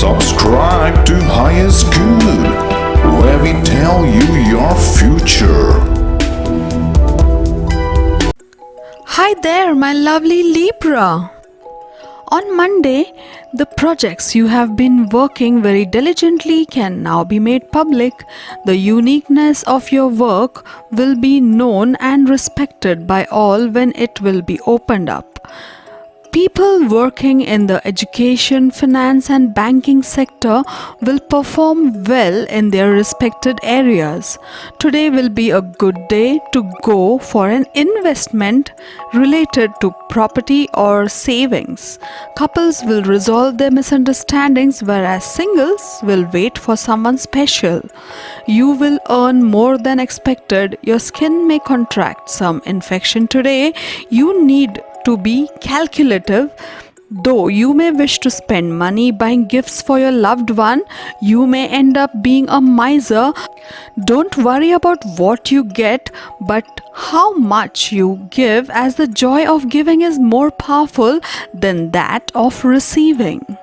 Subscribe to Highest Good, where we tell you your future. Hi there, my lovely Libra. On Monday, the projects you have been working very diligently can now be made public. The uniqueness of your work will be known and respected by all when it will be opened up. People working in the education, finance, and banking sector will perform well in their respected areas. Today will be a good day to go for an investment related to property or savings. Couples will resolve their misunderstandings, whereas singles will wait for someone special. You will earn more than expected. Your skin may contract some infection today. You need to be calculative. Though you may wish to spend money buying gifts for your loved one, you may end up being a miser. Don't worry about what you get, but how much you give, as the joy of giving is more powerful than that of receiving.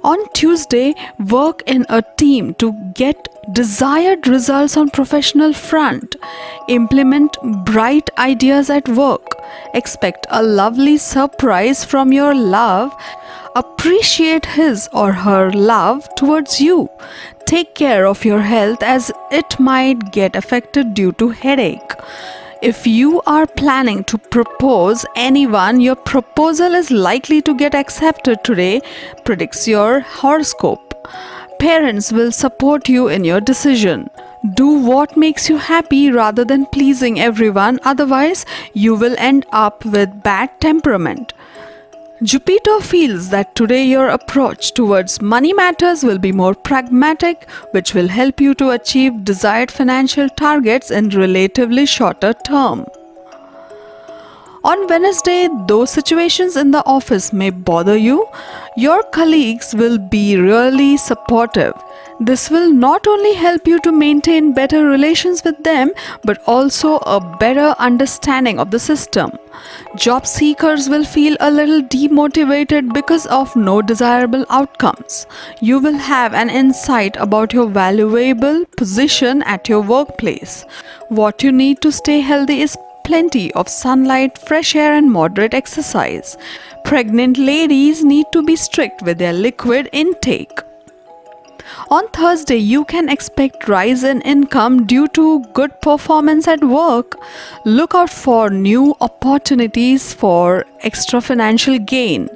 On Tuesday, work in a team to get desired results on professional front. Implement bright ideas at work. Expect a lovely surprise from your love. Appreciate his or her love towards you. Take care of your health, as it might get affected due to headache. If you are planning to propose anyone, your proposal is likely to get accepted today, predicts your horoscope. Parents will support you in your decision. Do what makes you happy rather than pleasing everyone, otherwise you will end up with bad temperament. Jupiter feels that today your approach towards money matters will be more pragmatic, which will help you to achieve desired financial targets in relatively shorter term. On Wednesday, though situations in the office may bother you, your colleagues will be really supportive. This will not only help you to maintain better relations with them, but also a better understanding of the system. Job seekers will feel a little demotivated because of no desirable outcomes. You will have an insight about your valuable position at your workplace. What you need to stay healthy is plenty of sunlight, fresh air, and moderate exercise. Pregnant ladies need to be strict with their liquid intake. On Thursday, you can expect rise in income due to good performance at work. Look out for new opportunities for extra financial gain.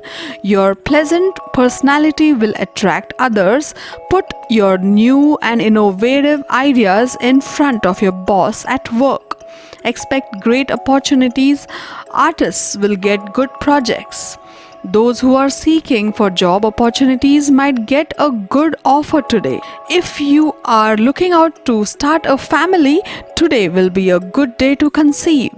Your pleasant personality will attract others. Put your new and innovative ideas in front of your boss at work. Expect great opportunities. Artists will get good projects. Those who are seeking for job opportunities might get a good offer today. If you are looking out to start a family, today will be a good day to conceive.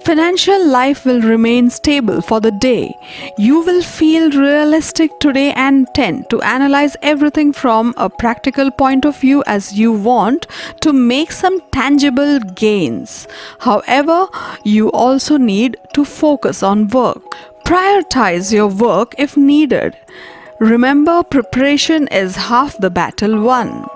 Financial life will remain stable for the day. You will feel realistic today and tend to analyze everything from a practical point of view, as you want to make some tangible gains. However, you also need to focus on work. Prioritize your work if needed. Remember, preparation is half the battle won.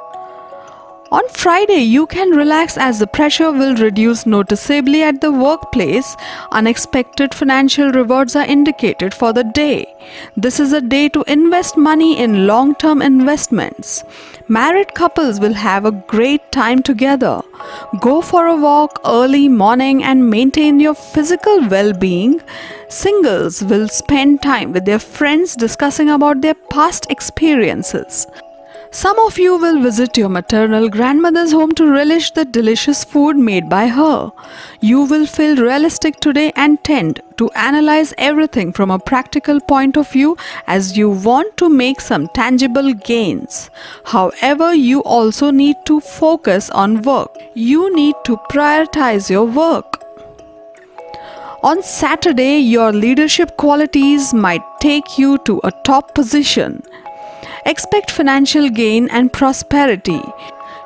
On Friday, you can relax as the pressure will reduce noticeably at the workplace. Unexpected financial rewards are indicated for the day. This is a day to invest money in long-term investments. Married couples will have a great time together. Go for a walk early morning and maintain your physical well-being. Singles will spend time with their friends discussing about their past experiences. Some of you will visit your maternal grandmother's home to relish the delicious food made by her. You will feel realistic today and tend to analyze everything from a practical point of view, as you want to make some tangible gains. However, you also need to focus on work. You need to prioritize your work. On Saturday, your leadership qualities might take you to a top position. Expect financial gain and prosperity.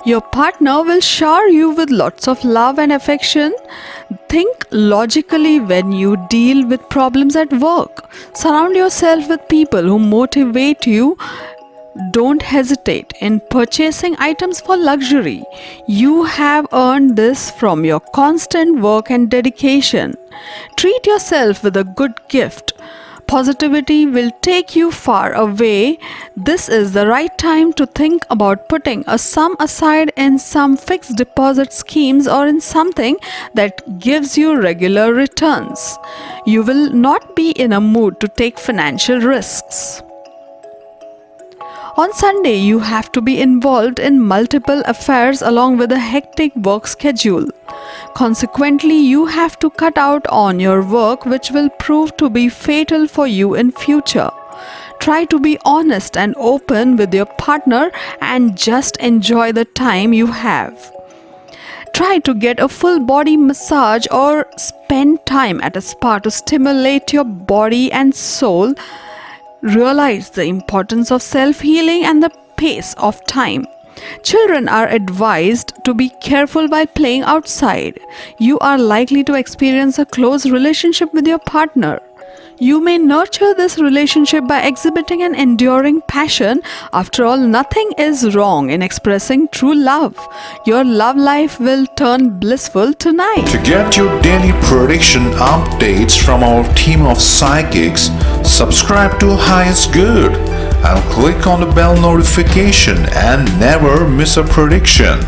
Your partner will shower you with lots of love and affection. Think logically when you deal with problems at work. Surround yourself with people who motivate you. Don't hesitate in purchasing items for luxury. You have earned this from your constant work and dedication. Treat yourself with a good gift. Positivity will take you far away. This is the right time to think about putting a sum aside in some fixed deposit schemes or in something that gives you regular returns. You will not be in a mood to take financial risks. On Sunday, you have to be involved in multiple affairs along with a hectic work schedule. Consequently, you have to cut out on your work, which will prove to be fatal for you in future. Try to be honest and open with your partner and just enjoy the time you have. Try to get a full body massage or spend time at a spa to stimulate your body and soul. Realize the importance of self-healing and the pace of time. Children are advised to be careful while playing outside. You are likely to experience a close relationship with your partner. You may nurture this relationship by exhibiting an enduring passion. After all, nothing is wrong in expressing true love. Your love life will turn blissful tonight. To get your daily prediction updates from our team of psychics, subscribe to Highest Good and click on the bell notification and never miss a prediction.